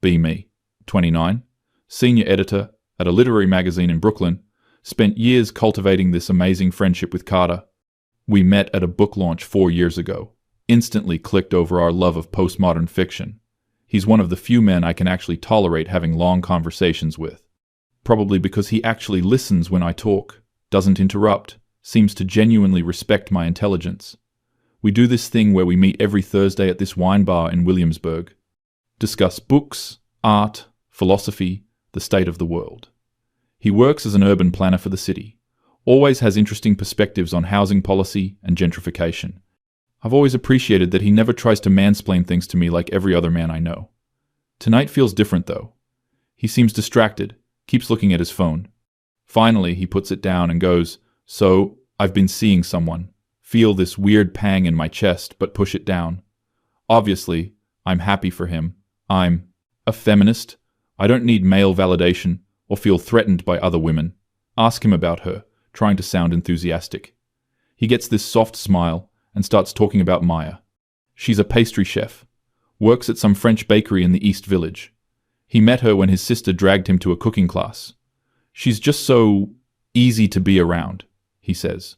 Be me, 29, senior editor at a literary magazine in Brooklyn, spent years cultivating this amazing friendship with Carter. We met at a book launch 4 years ago, instantly clicked over our love of postmodern fiction. He's one of the few men I can actually tolerate having long conversations with. Probably because he actually listens when I talk, doesn't interrupt, seems to genuinely respect my intelligence. We do this thing where we meet every Thursday at this wine bar in Williamsburg. Discuss books, art, philosophy, the state of the world. He works as an urban planner for the city. Always has interesting perspectives on housing policy and gentrification. I've always appreciated that he never tries to mansplain things to me like every other man I know. Tonight feels different, though. He seems distracted, keeps looking at his phone. Finally, he puts it down and goes, "So, I've been seeing someone. Feel this weird pang in my chest, but push it down. Obviously, I'm happy for him. I'm a feminist. I don't need male validation or feel threatened by other women. Ask him about her, trying to sound enthusiastic. He gets this soft smile and starts talking about Maya. She's a pastry chef, works at some French bakery in the East Village. He met her when his sister dragged him to a cooking class. She's just so easy to be around, he says.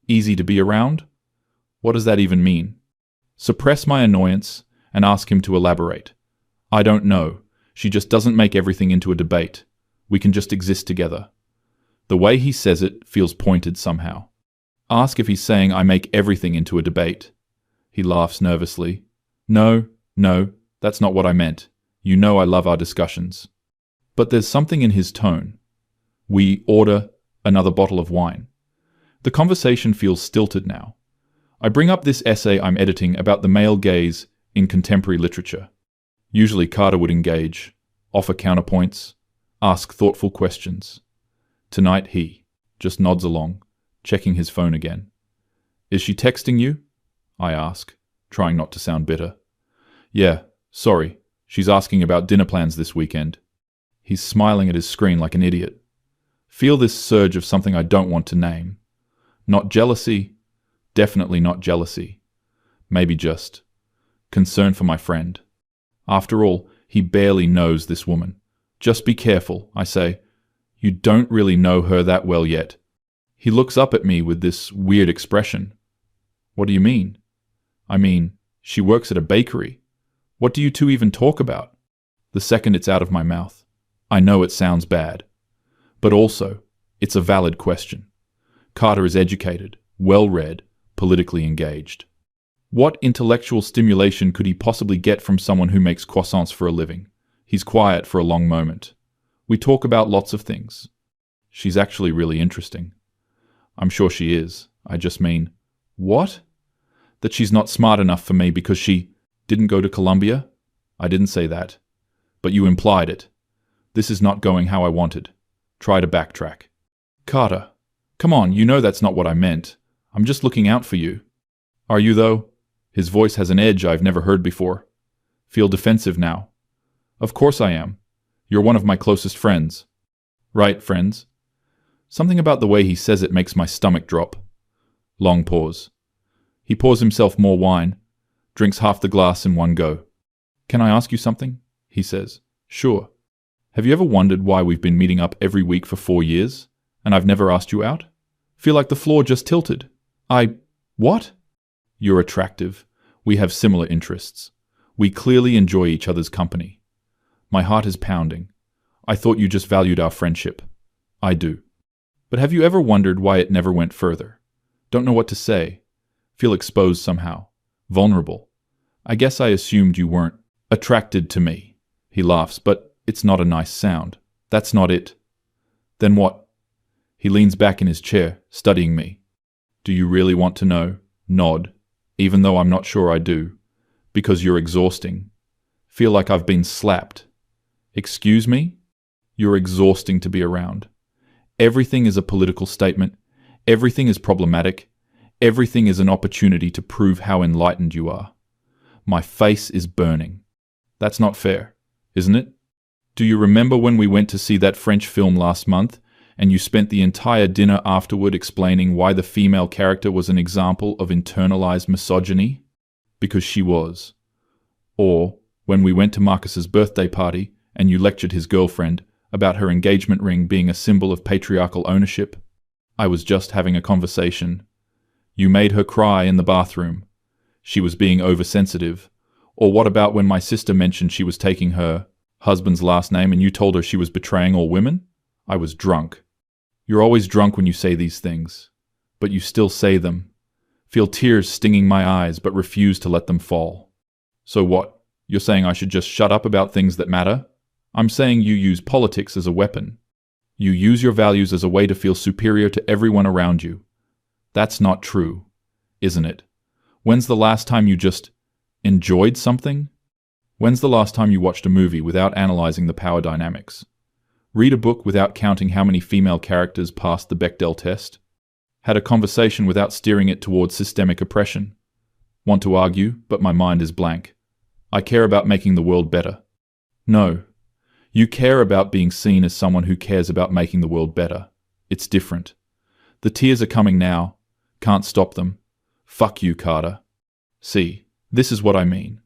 Easy to be around? What does that even mean? Suppress my annoyance and ask him to elaborate. I don't know. She just doesn't make everything into a debate. We can just exist together. The way he says it feels pointed somehow. Ask if he's saying I make everything into a debate. He laughs nervously. No, that's not what I meant. You know I love our discussions. But there's something in his tone. We order another bottle of wine. The conversation feels stilted now. I bring up this essay I'm editing about the male gaze in contemporary literature. Usually Carter would engage, offer counterpoints, ask thoughtful questions. Tonight he just nods along, checking his phone again. Is she texting you? I ask, trying not to sound bitter. Yeah, sorry. She's asking about dinner plans this weekend. He's smiling at his screen like an idiot. Feel this surge of something I don't want to name. Not jealousy. Definitely not jealousy. Maybe just concern for my friend. After all, he barely knows this woman. Just be careful, I say. You don't really know her that well yet. He looks up at me with this weird expression. What do you mean? I mean, she works at a bakery. What do you two even talk about? The second it's out of my mouth, I know it sounds bad. But also, it's a valid question. Carter is educated, well-read, politically engaged. What intellectual stimulation could he possibly get from someone who makes croissants for a living? He's quiet for a long moment. We talk about lots of things. She's actually really interesting. I'm sure she is. I just mean, what? That she's not smart enough for me because she didn't go to Columbia? I didn't say that. But you implied it. This is not going how I wanted. Try to backtrack. Carter, come on, you know that's not what I meant. I'm just looking out for you. Are you, though? His voice has an edge I've never heard before. Feel defensive now. Of course I am. You're one of my closest friends. Right, friends? Something about the way he says it makes my stomach drop. Long pause. He pours himself more wine, drinks half the glass in one go. Can I ask you something? He says. Sure. Have you ever wondered why we've been meeting up every week for 4 years, and I've never asked you out? Feel like the floor just tilted. What? You're attractive. We have similar interests. We clearly enjoy each other's company. My heart is pounding. I thought you just valued our friendship. I do. But have you ever wondered why it never went further? Don't know what to say. Feel exposed somehow. Vulnerable. I guess I assumed you weren't attracted to me. He laughs, but it's not a nice sound. That's not it. Then what? He leans back in his chair, studying me. Do you really want to know? Nod, even though I'm not sure I do. Because you're exhausting. Feel like I've been slapped. Excuse me? You're exhausting to be around. Everything is a political statement. Everything is problematic. Everything is an opportunity to prove how enlightened you are. My face is burning. That's not fair, isn't it? Do you remember when we went to see that French film last month, and you spent the entire dinner afterward explaining why the female character was an example of internalized misogyny? Because she was. Or When we went to Marcus's birthday party and you lectured his girlfriend about her engagement ring being a symbol of patriarchal ownership, I was just having a conversation. You made her cry in the bathroom. She was being oversensitive. Or what about when my sister mentioned she was taking her husband's last name and you told her she was betraying all women? I was drunk. You're always drunk when you say these things, but you still say them. Feel tears stinging my eyes but refuse to let them fall. So what? You're saying I should just shut up about things that matter? I'm saying you use politics as a weapon. You use your values as a way to feel superior to everyone around you. That's not true, isn't it? When's the last time you just enjoyed something? When's the last time you watched a movie without analyzing the power dynamics? Read a book without counting how many female characters passed the Bechdel test? Had a conversation without steering it towards systemic oppression? Want to argue, but my mind is blank. I care about making the world better. No. You care about being seen as someone who cares about making the world better. It's different. The tears are coming now. Can't stop them. Fuck you, Carter. See, this is what I mean.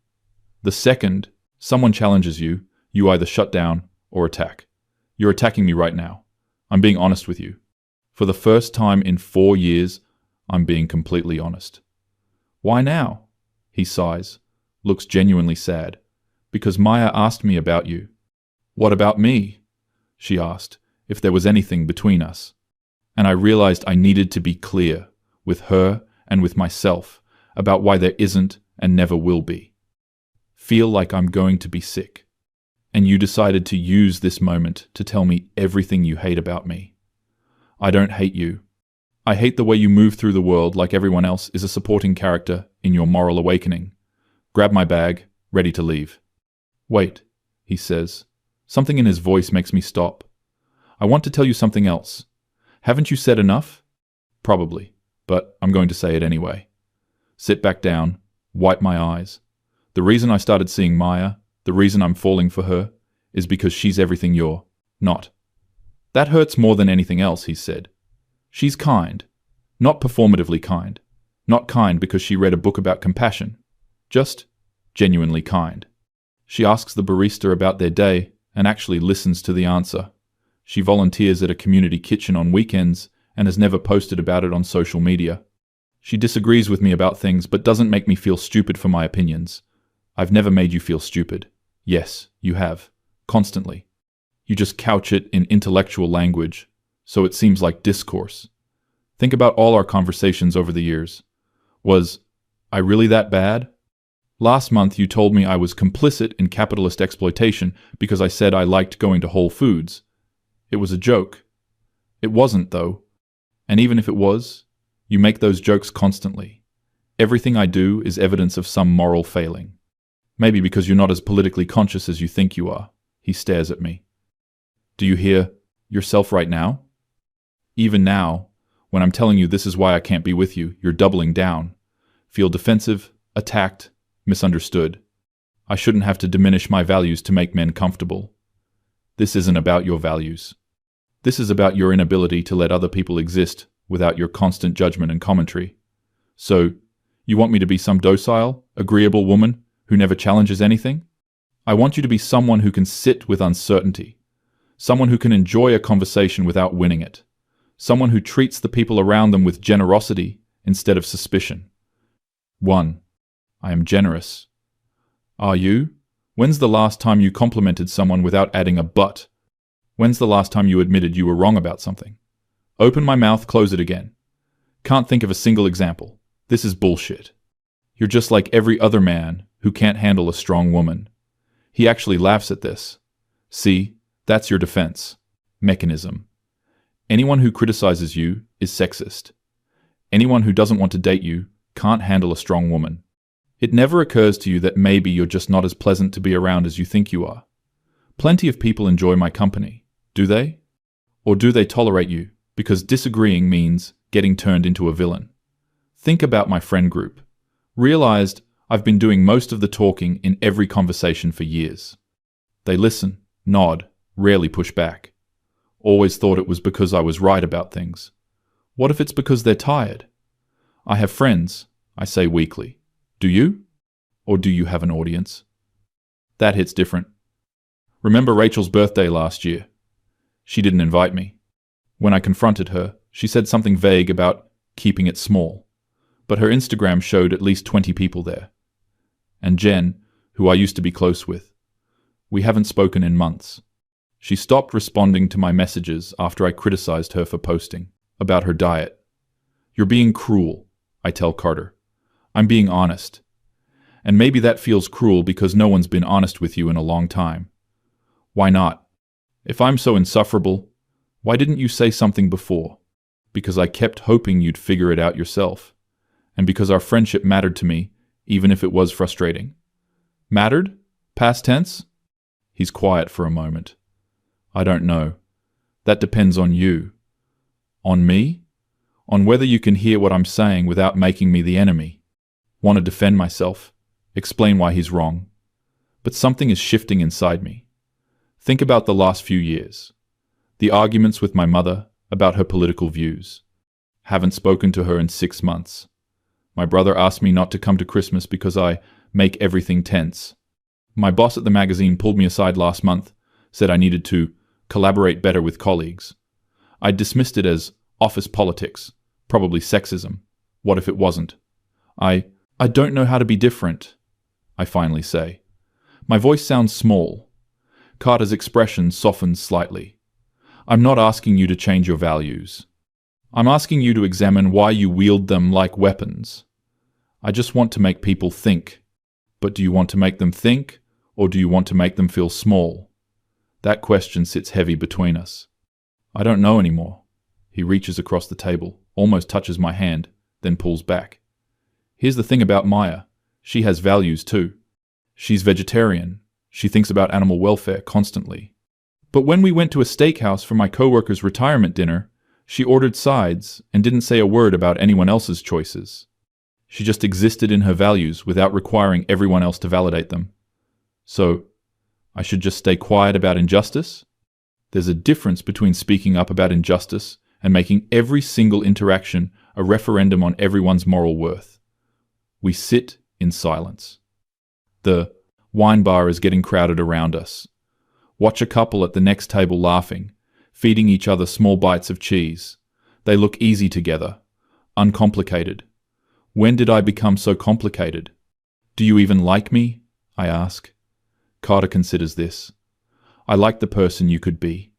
The second someone challenges you, you either shut down or attack. You're attacking me right now. I'm being honest with you. For the first time in 4 years, I'm being completely honest. Why now? He sighs, looks genuinely sad. Because Maya asked me about you. What about me? She asked, if there was anything between us. And I realized I needed to be clear, with her and with myself, about why there isn't and never will be. Feel like I'm going to be sick. And you decided to use this moment to tell me everything you hate about me. I don't hate you. I hate the way you move through the world like everyone else is a supporting character in your moral awakening. Grab my bag, ready to leave. Wait, he says. Something in his voice makes me stop. I want to tell you something else. Haven't you said enough? Probably, but I'm going to say it anyway. Sit back down, wipe my eyes. The reason I started seeing Maya, the reason I'm falling for her, is because she's everything you're not. That hurts more than anything else, he said. She's kind. Not performatively kind. Not kind because she read a book about compassion. Just genuinely kind. She asks the barista about their day and actually listens to the answer. She volunteers at a community kitchen on weekends and has never posted about it on social media. She disagrees with me about things but doesn't make me feel stupid for my opinions. I've never made you feel stupid. Yes, you have. Constantly. You just couch it in intellectual language, so it seems like discourse. Think about all our conversations over the years. Was I really that bad? Last month you told me I was complicit in capitalist exploitation because I said I liked going to Whole Foods. It was a joke. It wasn't, though. And even if it was, you make those jokes constantly. Everything I do is evidence of some moral failing. Maybe because you're not as politically conscious as you think you are. He stares at me. Do you hear yourself right now? Even now, when I'm telling you this is why I can't be with you, you're doubling down. Feel defensive, attacked, misunderstood. I shouldn't have to diminish my values to make men comfortable. This isn't about your values. This is about your inability to let other people exist without your constant judgment and commentary. So, you want me to be some docile, agreeable woman who never challenges anything? I want you to be someone who can sit with uncertainty. Someone who can enjoy a conversation without winning it. Someone who treats the people around them with generosity instead of suspicion. 1. I am generous. Are you? When's the last time you complimented someone without adding a but? When's the last time you admitted you were wrong about something? Open my mouth, close it again. Can't think of a single example. This is bullshit. You're just like every other man who can't handle a strong woman. He actually laughs at this. See? That's your defense mechanism. Anyone who criticizes you is sexist. Anyone who doesn't want to date you can't handle a strong woman. It never occurs to you that maybe you're just not as pleasant to be around as you think you are. Plenty of people enjoy my company, do they? Or do they tolerate you because disagreeing means getting turned into a villain? Think about my friend group. Realized I've been doing most of the talking in every conversation for years. They listen, nod, rarely push back. Always thought it was because I was right about things. What if it's because they're tired? I have friends, I say weakly. Do you? Or do you have an audience? That hits different. Remember Rachel's birthday last year? She didn't invite me. When I confronted her, she said something vague about keeping it small, but her Instagram showed at least 20 people there. And Jen, who I used to be close with, we haven't spoken in months. She stopped responding to my messages after I criticized her for posting about her diet. You're being cruel, I tell Carter. I'm being honest. And maybe that feels cruel because no one's been honest with you in a long time. Why not? If I'm so insufferable, why didn't you say something before? Because I kept hoping you'd figure it out yourself. And because our friendship mattered to me, even if it was frustrating. Mattered? Past tense? He's quiet for a moment. I don't know. That depends on you. On me? On whether you can hear what I'm saying without making me the enemy. Want to defend myself. Explain why he's wrong. But something is shifting inside me. Think about the last few years. The arguments with my mother about her political views. Haven't spoken to her in 6 months. My brother asked me not to come to Christmas because I make everything tense. My boss at the magazine pulled me aside last month, said I needed to collaborate better with colleagues. I dismissed it as office politics, probably sexism. What if it wasn't? I don't know how to be different, I finally say. My voice sounds small. Carter's expression softens slightly. I'm not asking you to change your values. I'm asking you to examine why you wield them like weapons. I just want to make people think. But do you want to make them think, or do you want to make them feel small? That question sits heavy between us. I don't know anymore. He reaches across the table, almost touches my hand, then pulls back. Here's the thing about Maya. She has values too. She's vegetarian. She thinks about animal welfare constantly. But when we went to a steakhouse for my coworker's retirement dinner, she ordered sides and didn't say a word about anyone else's choices. She just existed in her values without requiring everyone else to validate them. So, I should just stay quiet about injustice? There's a difference between speaking up about injustice and making every single interaction a referendum on everyone's moral worth. We sit in silence. The wine bar is getting crowded around us. Watch a couple at the next table laughing, feeding each other small bites of cheese. They look easy together, uncomplicated. When did I become so complicated? Do you even like me? I ask. Carter considers this. I like the person you could be.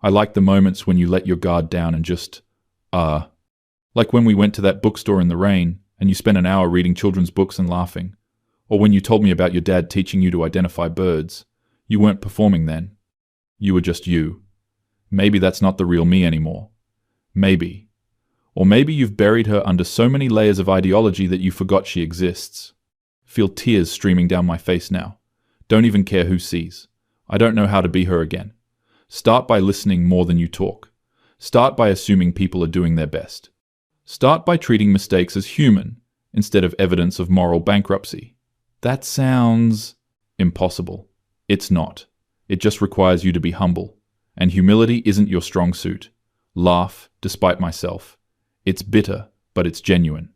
I like the moments when you let your guard down and just, like when we went to that bookstore in the rain and you spent an hour reading children's books and laughing. Or when you told me about your dad teaching you to identify birds. You weren't performing then. You were just you. Maybe that's not the real me anymore. Maybe. Or maybe you've buried her under so many layers of ideology that you forgot she exists. Feel tears streaming down my face now. Don't even care who sees. I don't know how to be her again. Start by listening more than you talk. Start by assuming people are doing their best. Start by treating mistakes as human instead of evidence of moral bankruptcy. That sounds impossible. It's not. It just requires you to be humble. And humility isn't your strong suit. Laugh, despite myself. It's bitter, but it's genuine.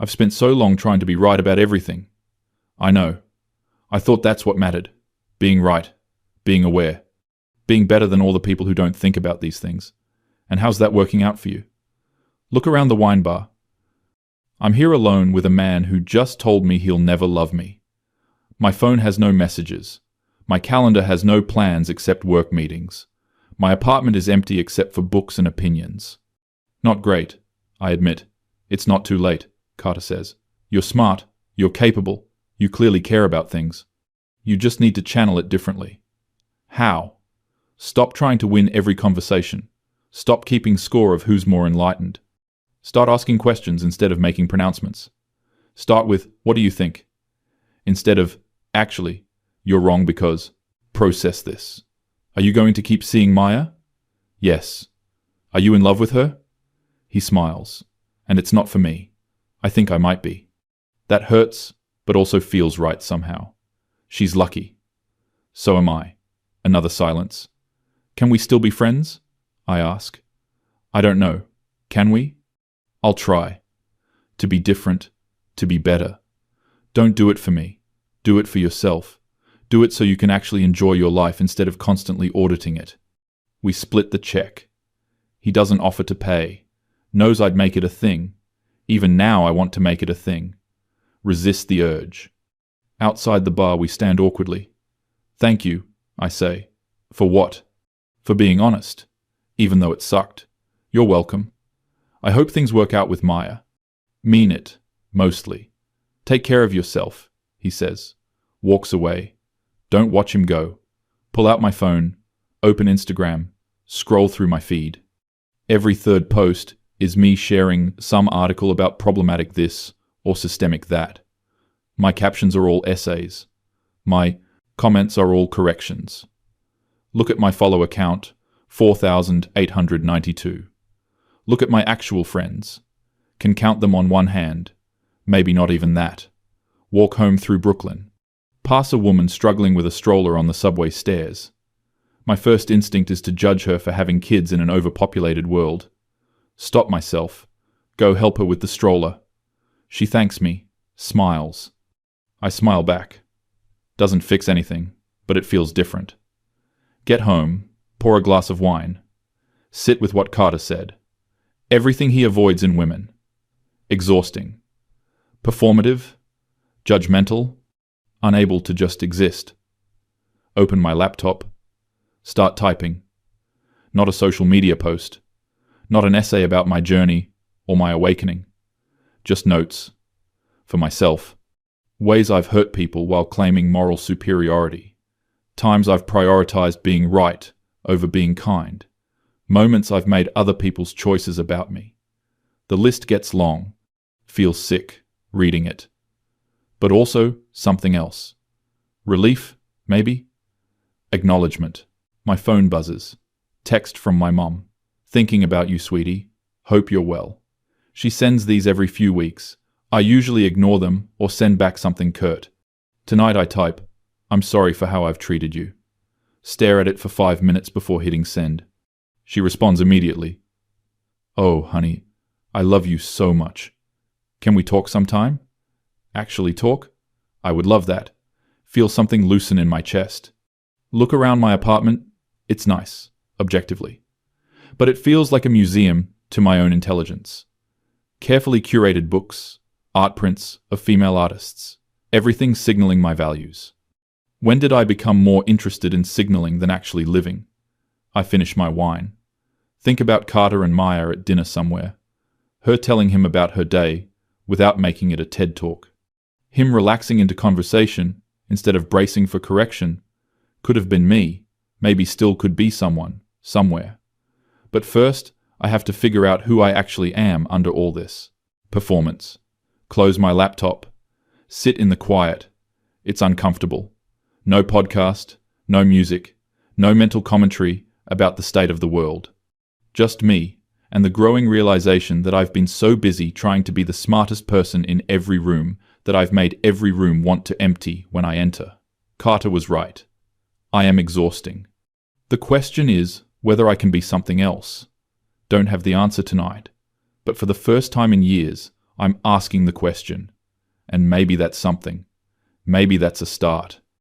I've spent so long trying to be right about everything. I know. I thought that's what mattered. Being right. Being aware. Being better than all the people who don't think about these things. And how's that working out for you? Look around the wine bar. I'm here alone with a man who just told me he'll never love me. My phone has no messages. My calendar has no plans except work meetings. My apartment is empty except for books and opinions. Not great, I admit. It's not too late, Carter says. You're smart. You're capable. You clearly care about things. You just need to channel it differently. How? Stop trying to win every conversation. Stop keeping score of who's more enlightened. Start asking questions instead of making pronouncements. Start with, what do you think? Instead of, actually, you're wrong because, process this. Are you going to keep seeing Maya? Yes. Are you in love with her? He smiles. And it's not for me. I think I might be. That hurts, but also feels right somehow. She's lucky. So am I. Another silence. Can we still be friends? I ask. I don't know. Can we? I'll try. To be different. To be better. Don't do it for me. Do it for yourself. Do it so you can actually enjoy your life instead of constantly auditing it. We split the check. He doesn't offer to pay. Knows I'd make it a thing. Even now I want to make it a thing. Resist the urge. Outside the bar we stand awkwardly. Thank you, I say. For what? For being honest. Even though it sucked. You're welcome. I hope things work out with Maya. Mean it, mostly. Take care of yourself, he says. Walks away. Don't watch him go. Pull out my phone, open Instagram, scroll through my feed. Every third post is me sharing some article about problematic this or systemic that. My captions are all essays. My comments are all corrections. Look at my follow count, 4,892. Look at my actual friends. Can count them on one hand. Maybe not even that. Walk home through Brooklyn. Pass a woman struggling with a stroller on the subway stairs. My first instinct is to judge her for having kids in an overpopulated world. Stop myself. Go help her with the stroller. She thanks me. Smiles. I smile back. Doesn't fix anything, but it feels different. Get home. Pour a glass of wine. Sit with what Carter said. Everything he avoids in women. Exhausting. Performative. Judgmental. Unable to just exist. Open my laptop. Start typing. Not a social media post. Not an essay about my journey or my awakening. Just notes. For myself. Ways I've hurt people while claiming moral superiority. Times I've prioritized being right over being kind. Moments I've made other people's choices about me. The list gets long. Feel sick reading it. But also something else. Relief, maybe? Acknowledgement. My phone buzzes. Text from my mom. Thinking about you, sweetie. Hope you're well. She sends these every few weeks. I usually ignore them or send back something curt. Tonight I type, I'm sorry for how I've treated you. Stare at it for 5 minutes before hitting send. She responds immediately. Oh, honey, I love you so much. Can we talk sometime? Actually talk? I would love that. Feel something loosen in my chest. Look around my apartment. It's nice, objectively. But it feels like a museum to my own intelligence. Carefully curated books, art prints of female artists, everything signaling my values. When did I become more interested in signaling than actually living? I finish my wine. Think about Carter and Maya at dinner somewhere. Her telling him about her day without making it a TED talk. Him relaxing into conversation instead of bracing for correction. Could have been me, maybe still could be someone, somewhere. But first, I have to figure out who I actually am under all this. Performance. Close my laptop. Sit in the quiet. It's uncomfortable. No podcast, no music, no mental commentary about the state of the world. Just me, and the growing realization that I've been so busy trying to be the smartest person in every room that I've made every room want to empty when I enter. Carter was right. I am exhausting. The question is whether I can be something else. Don't have the answer tonight, but for the first time in years, I'm asking the question. And maybe that's something. Maybe that's a start.